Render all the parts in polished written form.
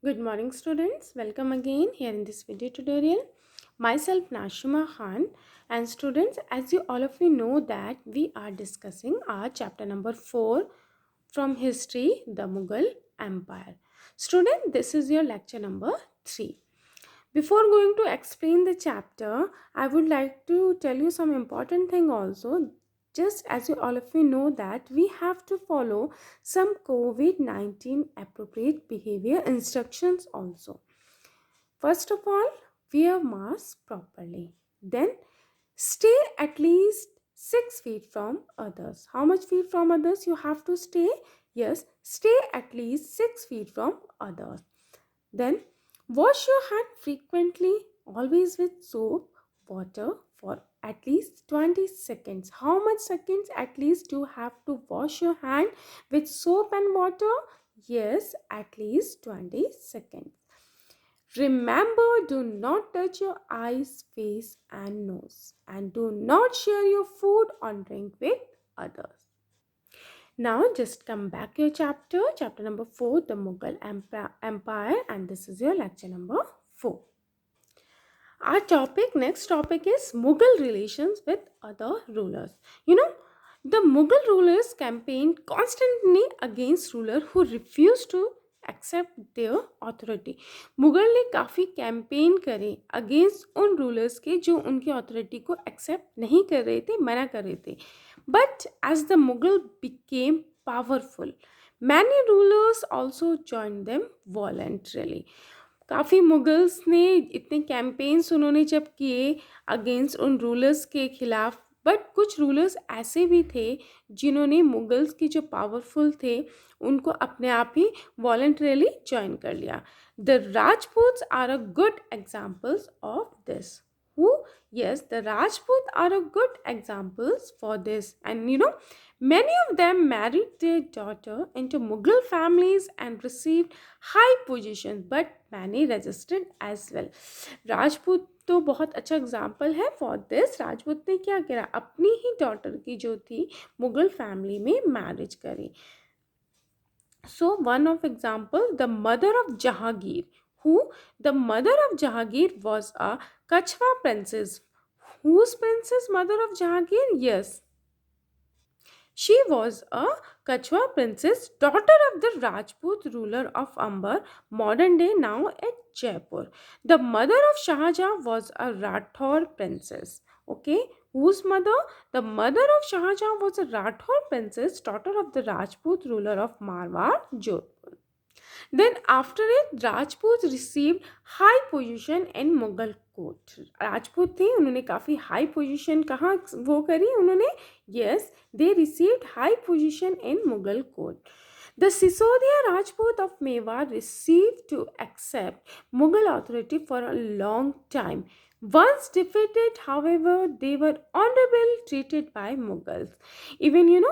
Good morning, students. Welcome again here in this video tutorial. Myself Nashima Khan, and students, as you all of you know that we are discussing our chapter number 4 from history, the Mughal Empire. Student, this is your lecture number 3. Before going to explain the chapter, I would like to tell you some important thing also. Just as you all of you know that we have to follow some COVID-19 appropriate behavior instructions also. First of all, wear mask properly. Then stay at least 6 feet from others. How much feet from others you have to stay? Yes, stay at least 6 feet from others. Then wash your hand frequently, always with soap, water for at least 20 seconds. How much seconds at least you have to wash your hand with soap and water? Yes, at least 20 seconds. Remember, do not touch your eyes, face, and nose, and do not share your food or drink with others. Now, just come back to your chapter number 4, the Mughal Empire, and this is your lecture number 4. Our next topic is Mughal relations with other rulers. The Mughal rulers campaigned constantly against rulers who refused to accept their authority. Mughal ने काफ़ी campaign करे against उन rulers के जो उनकी authority को accept नहीं कर रहे थे, मना कर रहे थे. But as the Mughal became powerful, many rulers also join them voluntarily. काफ़ी मुगल्स ने इतने कैंपेन्स उन्होंने जब किए अगेंस्ट उन रूलर्स के खिलाफ, बट कुछ रूलर्स ऐसे भी थे जिन्होंने मुगल्स की जो पावरफुल थे उनको अपने आप ही वॉलंटरली ज्वाइन कर लिया. The Rajputs are a good examples of this. Who? Yes, the Rajput are a good examples for this. And many of them married their daughter into Mughal families and received high positions, but many resisted as well. Rajput तो बहुत अच्छा example है for this. Rajput ने क्या करा, अपनी ही daughter की जो थी मुगल फैमिली में मैरिज करी. So one of example, the mother of Jahangir. Who? The mother of Jahangir was a Kachwa princess. Whose princess mother of Jahangir? Yes, she was a Kachwa princess, daughter of the Rajput ruler of Amber, modern day now at Jaipur. The mother of Shah Jahan was a Rathore princess. Okay, whose mother? The mother of Shah Jahan was a Rathore princess, daughter of the Rajput ruler of Marwar, Jodhpur. Then after it, Rajputs received high position in Mughal court. Rajput थे, उन्होंने काफ़ी high position कहाँ वो करी उन्होंने? Yes, they received high position in Mughal court. The Sisodia Rajput of Mewar received to accept Mughal authority for a long time. Once defeated, however, they were honorably treated by Mughals. Even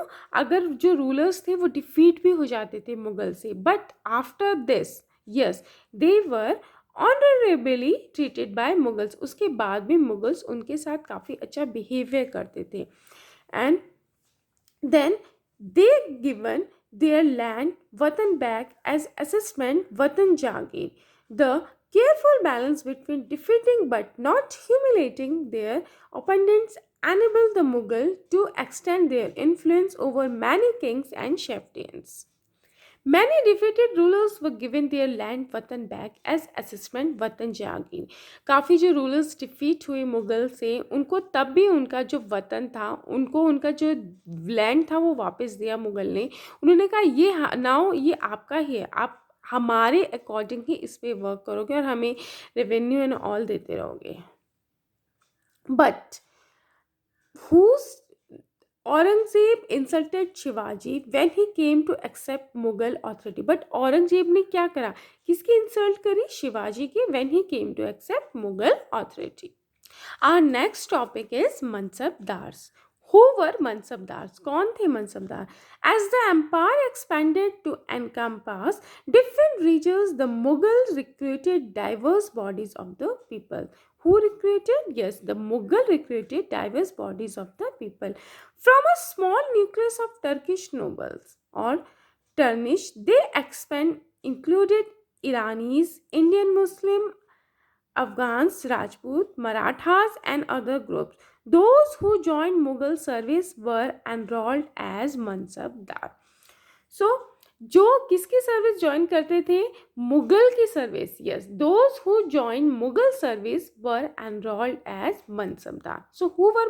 अगर जो rulers थे वो defeat भी हो जाते थे मुगल से, but after this yes they were honourably treated by Mughals. उसके बाद भी मुगल्स उनके साथ काफ़ी अच्छा बिहेवियर करते थे. And then they given their land Watan back as assessment Watan Jagir. The careful balance between defeating but not humiliating their opponents enabled the Mughal to extend their influence over many kings and chieftains. Many defeated rulers were given their land वतन back as assessment वतन जागीर. काफ़ी जो rulers defeat हुए मुगल से उनको तब भी उनका जो वतन था, उनको उनका जो लैंड था वो वापस दिया मुगल ने. उन्होंने कहा ये नाउ ये आपका ही है, आप हमारे अकॉर्डिंग ही इस पर वर्क करोगे और हमें रेवेन्यू एंड ऑल देते रहोगे. But whose Aurangzeb insulted Shivaji when he came to accept Mughal authority. But Aurangzeb ने क्या करा, किसकी इंसल्ट करी? शिवाजी की, when he came to accept Mughal authority. Our next topic is Mansabdars. Who were Mansabdars? कौन थे Mansabdar? As the empire expanded to encompass different regions, the Mughals recruited diverse bodies of the people. Who recruited? Yes, the Mughal recruited diverse bodies of the people. From a small nucleus of Turkish nobles or Turnish, they included Iranis, Indian Muslim, Afghans, Rajput, Marathas, and other groups. Those who joined Mughal service were enrolled as Mansabdar. So, जो किसकी service join करते थे? मुगल की service. Yes, those who joined Mughal service were enrolled as Mansabdar. So, who were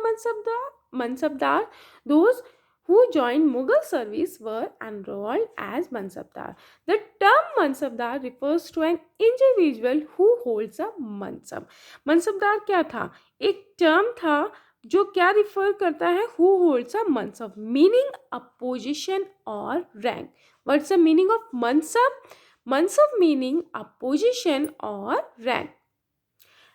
Mansabdar? Those who joined Mughal service were enrolled as Mansabdar. The term Mansabdar refers to an individual who holds a mansab. Mansabdar क्या था? एक term था जो क्या refer करता है? Who holds a mansab, meaning a position or rank. What's the meaning of mansab? Mansab meaning a position or rank.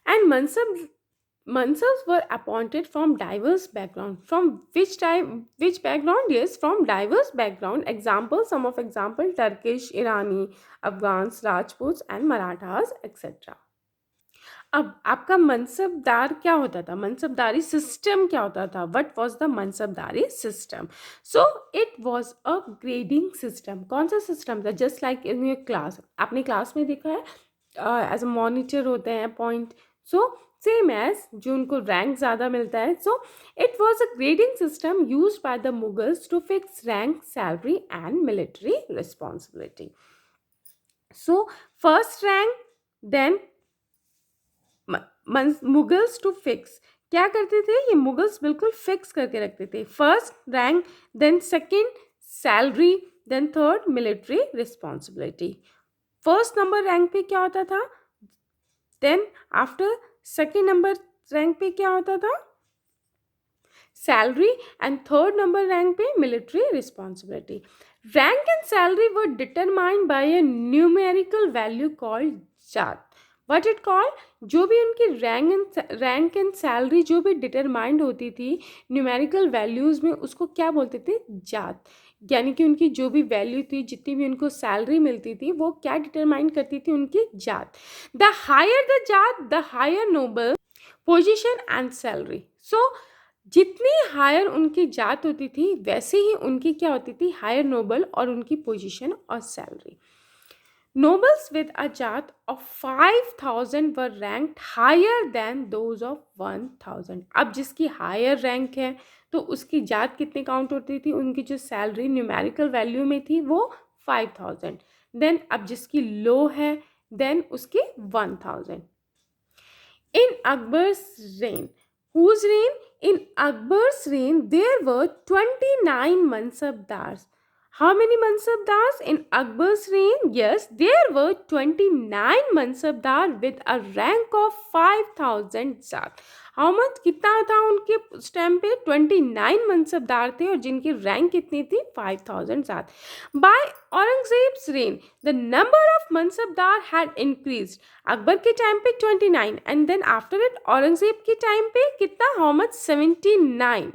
And mansabs were appointed from diverse background. From which background? Yes, from diverse background. Example, some of example: Turkish, Irani, Afghans, Rajputs, and Marathas, etc. अब आपका मनसबदार क्या होता था? मनसबदारी system क्या होता था? What was the मनसबदारी system? So it was a grading system. कौन सा सिस्टम था? Just like in your class. आपने क्लास में देखा है एज अ मॉनिटर होते हैं पॉइंट. सो सेम एज जो उनको रैंक ज़्यादा मिलता है. So it was a grading system used by the Mughals to fix rank, salary and military responsibility. So first rank, then Mughals to fix. क्या करते थे ये मुगल्स? बिल्कुल फिक्स करके रखते थे. First rank, then second salary, then third military responsibility. First number rank पे क्या होता था? Then after second number rank पे क्या होता था? Salary. And third number rank पे military responsibility. Rank and salary were determined by a numerical value called zat. What it called? जो भी उनकी रैंक एंड सैलरी जो भी डिटरमाइंड होती थी न्यूमेरिकल वैल्यूज़ में, उसको क्या बोलते थे? जात. यानी कि उनकी जो भी वैल्यू थी, जितनी भी उनको सैलरी मिलती थी, वो क्या डिटरमाइन करती थी? उनकी जात. The higher the zat, the higher noble position and salary. So जितनी हायर उनकी जात होती थी, वैसे ही उनकी क्या होती थी? हायर नोबल और उनकी पोजीशन और salary. Nobles with a jat of 5,000 were ranked higher than those of 1,000. अब जिसकी हायर रैंक है तो उसकी जात कितनी काउंट होती थी? उनकी जो सैलरी न्यूमेरिकल वैल्यू में थी वो 5,000. देन अब जिसकी लो है देन उसकी 1,000. In Akbar's reign, whose reign? In Akbar's reign, there were 29 mansabdars. How many mansabdars in Akbar's reign? Yes, there were 29 mansabdar with a rank of 5,000 जात. How much? कितना था उनके उस टाइम पे? 29 mansabdar थे और जिनकी रैंक कितनी थी? 5,000 जात. By Aurangzeb's reign, the number of mansabdar had increased. Akbar के टाइम पे 29 and then after it Aurangzeb के टाइम पे कितना? How much? 79.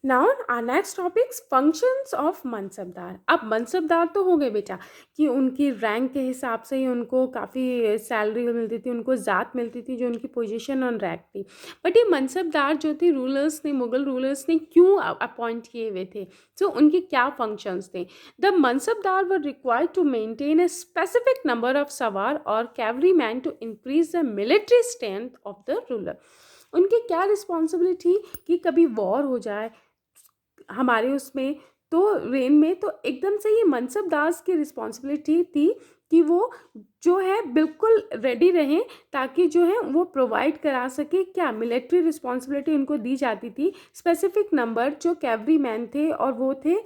Now our next topics functions of mansabdar. अब मनसबदार तो हो गए बेटा कि उनकी रैंक के हिसाब से ही उनको काफ़ी सैलरी मिलती थी, उनको ज़ात मिलती थी जो उनकी पोजीशन और रैंक थी. बट ये मनसबदार जो थे रूलर्स ने, मुगल रूलर्स ने क्यों अपॉइंट किए हुए थे? सो उनके क्या फंक्शंस थे? The mansabdar were required to maintain a specific number of सवार और cavalry man to increase the military strength of the ruler. उनकी क्या रिस्पॉन्सिबिलिटी कि कभी वॉर हो जाए हमारे उसमें तो रेन में, तो एकदम से ये मनसबदार की रिस्पॉन्सिबिलिटी थी कि वो जो है बिल्कुल रेडी रहें ताकि जो है वो प्रोवाइड करा सके. क्या? मिलिट्री रिस्पॉन्सिबिलिटी उनको दी जाती थी. स्पेसिफिक नंबर जो कैवरी मैन थे और वो थे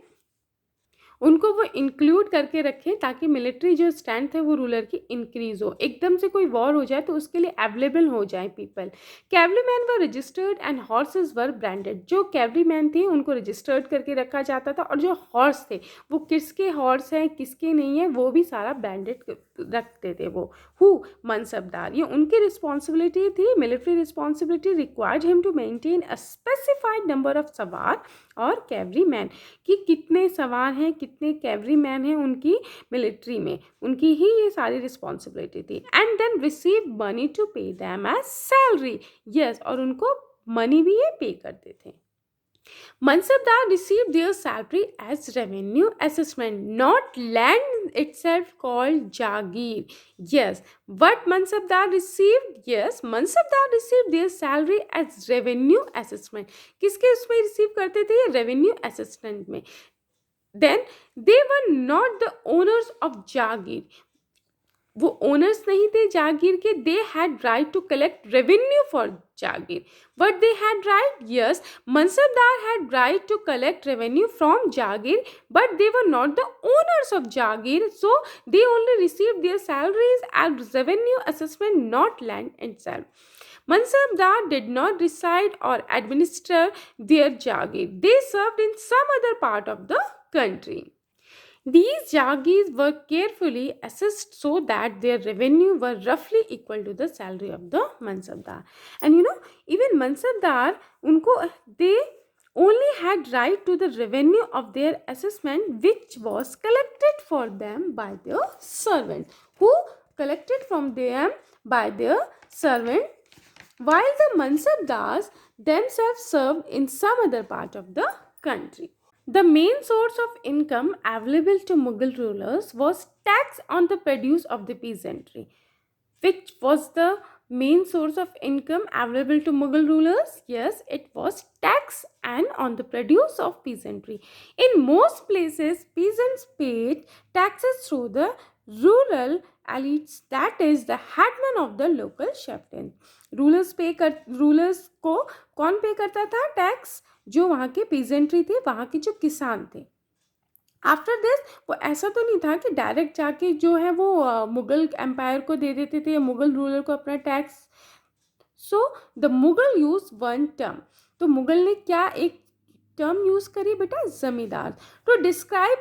उनको वो इंक्लूड करके रखें ताकि मिलिट्री जो स्ट्रेंथ है वो रूलर की इंक्रीज हो. एकदम से कोई वॉर हो जाए तो उसके लिए अवेलेबल हो जाए people. कैवरी man were registered and horses were branded. जो कैवरी मैन थे उनको रजिस्टर्ड करके रखा जाता था और जो हॉर्स थे वो किसके हॉर्स हैं किसके नहीं है वो भी सारा ब्रांडेड रखते थे. वो मनसबदार, ये उनकी रिस्पॉन्सिबिलिटी थी. Military responsibility required him to maintain a specified number of सवार और कैवरी मैन कि कितने सवार हैं कितने कैवरी मैन हैं उनकी मिलिट्री में, उनकी ही ये सारी रिस्पॉन्सिबिलिटी थी. And then receive money to pay them as salary. Yes, और उनको मनी भी ये पे करते थे. Mansabdar received their salary as revenue assessment, not land itself called Jagir. Yes, what Mansabdar received? Yes, Mansabdar received their salary as revenue assessment. किसके उसमें receive करते थे? रेवेन्यू असिस्टेंट में. Then they were not the owners of Jagir. वो owners नहीं थे जागीर के. They had right to collect revenue for jagir. But they had right, yes, mansabdar had right to collect revenue from jagir, but they were not the owners of jagir, so they only receive their salaries as revenue assessment, not land itself. Mansabdar did not reside or administer their Jagir. They served in some other part of the country. These Jagirs were carefully assessed so that their revenue were roughly equal to the salary of the Mansabdar. And even Mansabdar, they only had right to the revenue of their assessment, which was collected for them by their servant, who collected from them by their servant, while the Mansabdars themselves served in some other part of the country. The main source of income available to Mughal rulers was tax on the produce of the peasantry. Which was the main source of income available to Mughal rulers? Yes, it was tax and on the produce of peasantry. In most places, peasants paid taxes through the rural elites, that is the headman of the local chieftain. Rulers को कौन पे करता था tax? जो वहाँ के peasantry थे, वहाँ के जो किसान थे. आफ्टर दिस वो ऐसा तो नहीं था कि डायरेक्ट जाके जो है वो मुगल एम्पायर को दे देते थे या मुगल रूलर को अपना tax. So the Mughal use one term. तो मुगल ने क्या एक टर्म यूज करी बेटा? Zamindar, to describe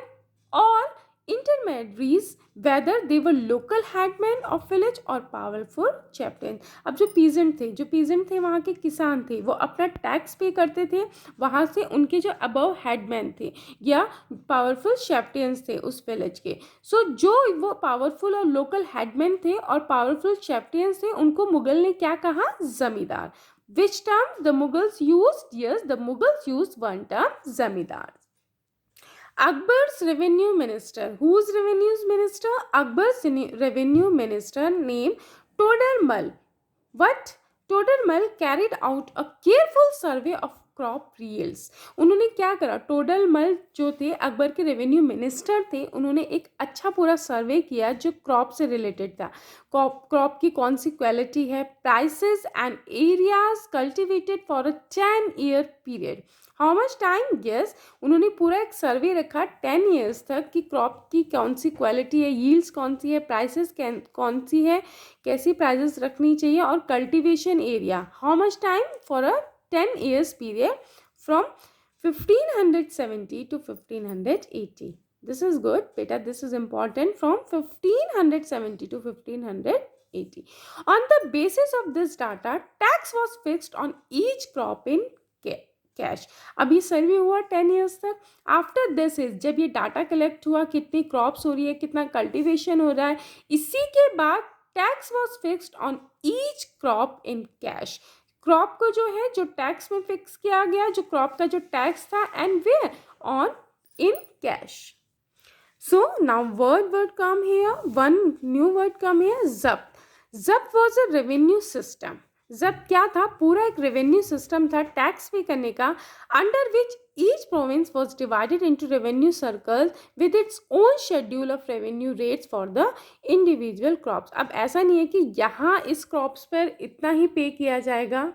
all intermediaries, whether they were local headmen of village or powerful chieftain. अब जो peasant थे वहाँ के किसान थे, वो अपना टैक्स पे करते थे. वहाँ से उनके जो अबव हेडमैन थे या पावरफुल chieftains थे उस विलेज के. सो जो वो पावरफुल और लोकल हेडमैन थे और पावरफुल chieftains थे, उनको मुगल ने क्या कहा? जमींदार. Which term the Mughals used? Yes, the Mughals used one term, zamindar. Akbar's revenue minister. Whose revenue minister? Akbar's revenue minister named Todermal. What? Todermal carried out a careful survey of crop reals. उन्होंने क्या करा? टोडरमल जो थे अकबर के revenue minister थे, उन्होंने एक अच्छा पूरा सर्वे किया जो क्रॉप से रिलेटेड था. क्रॉप की कौन सी क्वालिटी है, prices and areas cultivated for a 10 year period. How much time? Yes, उन्होंने पूरा एक सर्वे रखा 10 ईयर्स तक कि क्रॉप की कौन सी क्वालिटी है, यील्ड्स कौन सी है, प्राइसेस कौन सी है, कैसी प्राइसेस रखनी चाहिए, और cultivation area. How much time? For a 10 years period from 1570 to 1580. This is good beta, this is important, from 1570 to 1580. On the basis of this data, tax was fixed on each crop in cash. अभी सर्वे हुआ 10 years तक. After this is जब ये data collect हुआ, कितनी crops हो रही है, कितना कल्टीवेशन हो रहा है, इसी के बाद tax was fixed on each crop in cash. Crop को जो है जो टैक्स में फिक्स किया गया, जो क्रॉप का जो टैक्स था, and where on in cash. So now word come here, one new word come here, zabt. Zabt was a revenue system. जब्त क्या था? पूरा एक रेवेन्यू सिस्टम था टैक्स पे करने का, under which each province was divided into revenue circles with its own schedule of revenue rates for the individual crops. अब ऐसा नहीं है कि यहाँ इस क्रॉप्स पर इतना ही पे किया जाएगा.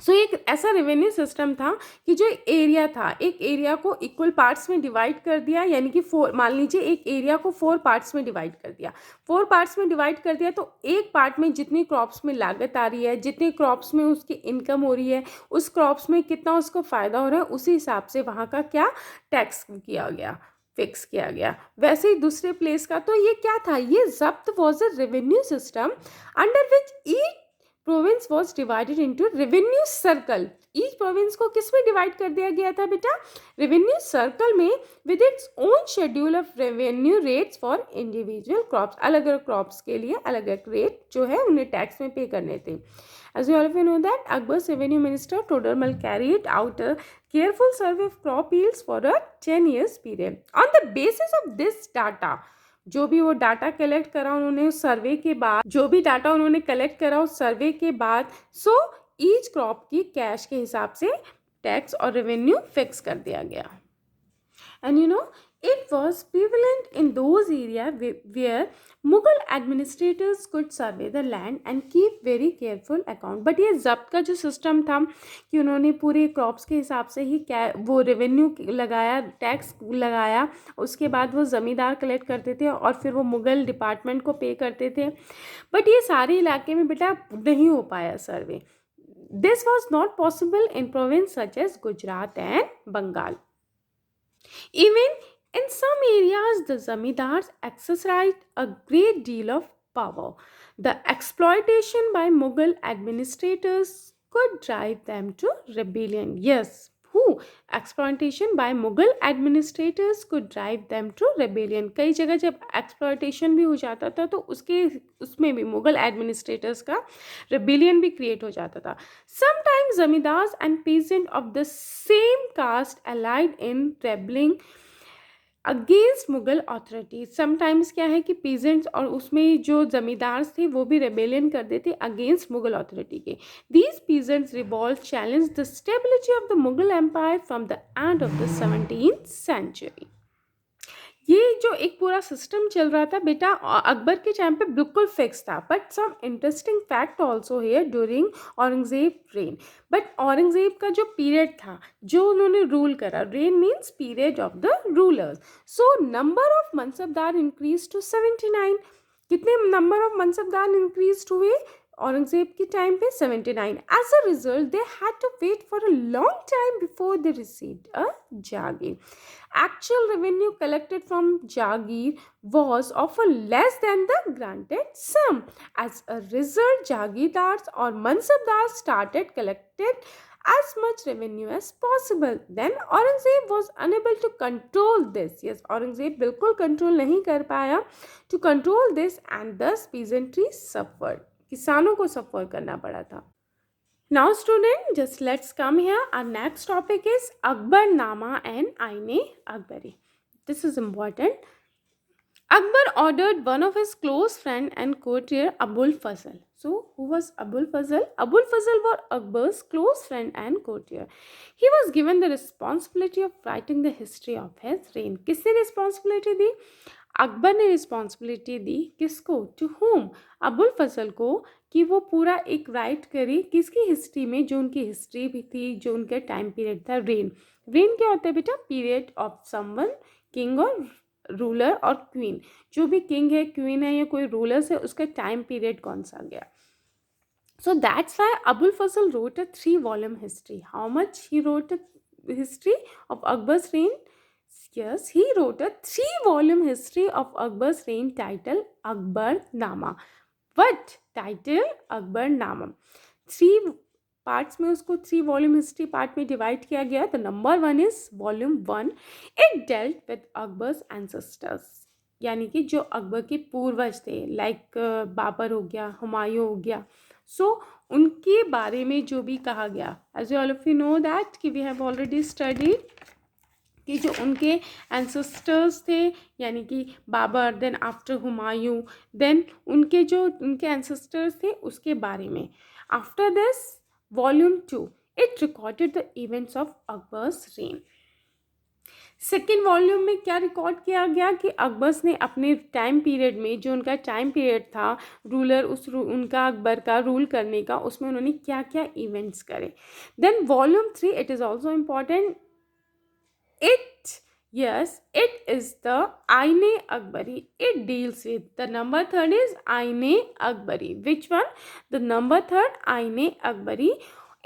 सो एक ऐसा रेवेन्यू सिस्टम था कि जो एरिया था, एक एरिया को इक्वल पार्ट्स में डिवाइड कर दिया, यानी कि मान लीजिए एक एरिया को 4 पार्ट्स में डिवाइड कर दिया. 4 पार्ट्स में डिवाइड कर दिया तो एक पार्ट में जितनी क्रॉप्स में लागत आ रही है, जितने क्रॉप्स में उसकी इनकम हो रही है, उस क्रॉप्स में कितना उसको फ़ायदा हो रहा है, उसी हिसाब से वहाँ का क्या टैक्स किया गया, फिक्स किया गया. वैसे ही दूसरे प्लेस का. तो ये क्या था? ये जब्त was a revenue system under which each province was divided into revenue circle. Each province को किस में डिवाइड कर दिया गया था बेटा? रेवेन्यू सर्कल में, with its own schedule of revenue rates for individual crops. अलग अलग क्रॉप्स के लिए अलग अलग रेट जो है उन्हें टैक्स में पे करने थे. As you all of you know that Akbar's revenue minister Todermal carried out a careful survey of crop yields for a 10 years period. On the basis of this data, जो भी वो डाटा कलेक्ट करा उन्होंने उस सर्वे के बाद, जो भी डाटा उन्होंने कलेक्ट करा उस सर्वे के बाद, सो ईच क्रॉप की कैश के हिसाब से टैक्स और रेवेन्यू फिक्स कर दिया गया. And you know, it was prevalent in those areas where Mughal administrators could survey the land and keep very careful account. But ये जब्त का जो सिस्टम था कि उन्होंने पूरे क्रॉप्स के हिसाब से ही वो रेवेन्यू लगाया, टैक्स लगाया, उसके बाद वो ज़मींदार कलेक्ट करते थे और फिर वो मुग़ल डिपार्टमेंट को पे करते थे. बट ये सारे इलाके में बेटा नहीं हो पाया survey. This was not possible in province such as Gujarat and Bengal. Even in some areas, the zamindars exercised a great deal of power. The exploitation by Mughal administrators could drive them to rebellion. Yes, who? Exploitation by Mughal administrators could drive them to rebellion. कई जगह जब exploitation भी हो जाता था तो उसमें भी मुगल एडमिनिस्ट्रेटर्स का rebellion भी create हो जाता था. Sometimes zamindars and peasants of the same caste allied in rebelling against Mughal authority. Sometimes क्या है कि पीजेंट्स और उसमें जो जमींदार थे वो भी रेबेलियन कर देते अगेंस्ट मुगल अथॉरिटी के. These peasants revolt challenge the stability of the Mughal empire from the end of the 17th century. ये जो एक पूरा सिस्टम चल रहा था बेटा अकबर के टाइम पे बिल्कुल फिक्स था. But some interesting fact also है during Aurangzeb reign. But Aurangzeb का जो पीरियड था जो उन्होंने रूल करा, reign means period of the rulers. So number of mansabdar increase to 79. कितने नंबर ऑफ मनसबदार इंक्रीज हुए औरंगजेब के टाइम पे? 79. As a result they had to wait for a long time before they received a jagir. Actual revenue collected from Jagir was often less than the granted sum. As a result, Jagirdars or Mansabdars started collected as much revenue as possible. Then Aurangzeb was unable to control this. Yes, Aurangzeb बिल्कुल control नहीं कर पाया to control this and thus peasantry suffered. किसानों को suffer करना पड़ा था. Now student, just let's come here. Our next topic is Akbarnama and Ain-e-Akbari. This is important. Akbar ordered one of his close friend and courtier Abul Fazl. So who was Abul Fazl? Abul Fazl was Akbar's close friend and courtier. He was given the responsibility of writing the history of his reign. किसने responsibility दी? अकबर ने responsibility दी. किसको? To home? Abul फजल को, कि वो पूरा एक right करे किसकी हिस्ट्री में, जो उनकी हिस्ट्री भी थी, जो उनका टाइम पीरियड था. रेन. रेन क्या होता है बेटा? पीरियड ऑफ समवन, किंग और रूलर और क्वीन. जो भी किंग है, क्वीन है या कोई रूलर्स है, उसका टाइम पीरियड कौन सा गया. So that's why Abul Fazl wrote a 3-volume history. How much he wrote a history of Akbar's reign? Yes, he wrote a 3-volume history of Akbar's reign titled Akbarnama. What? Title Akbarnama. 3 parts में उसको 3-volume history part में divide किया गया. The number 1 is volume 1. It dealt with Akbar's ancestors, यानी कि जो अकबर के पूर्वज थे, लाइक बाबर हो गया, हुमायूं हो गया. सो उनके बारे में जो भी कहा गया, as you all of you know that कि वी हैव ऑलरेडी स्टडीड कि जो उनके एंसेस्टर्स थे, यानी कि Babur, then after Humayun, then उनके एंसेस्टर्स थे उसके बारे में. After this volume 2 it recorded the events of Akbar's reign. Second volume में क्या रिकॉर्ड किया गया कि अकबर्स ने अपने टाइम पीरियड में, जो उनका टाइम पीरियड था रूलर, उनका अकबर का रूल करने का, उसमें उन्होंने क्या क्या इवेंट्स करे. Then volume 3 it is also important. It is the Ain-e-Akbari. It deals with the number 3 is Ain-e-Akbari. Which one? The number 3 Ain-e-Akbari.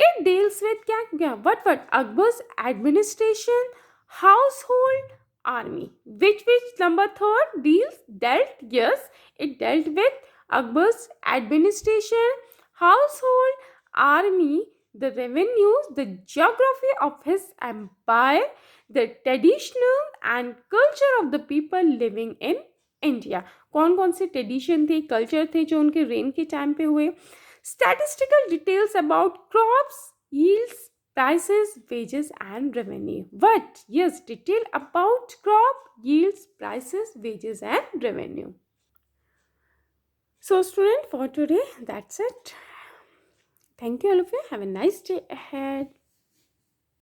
It deals with क्या? What? Akbar's administration, household, army. Which number 3 dealt? Yes, it dealt with Akbar's administration, household, army, the revenues, the geography of his empire, the traditional and culture of the people living in India. कौन कौन से tradition थे, culture थे जो उनके rain के time पे हुए. Statistical details about crops, yields, prices, wages and revenue. What? Yes, detail about crop, yields, prices, wages and revenue. So student, for today that's it. Thank you all of you. Have a nice day ahead.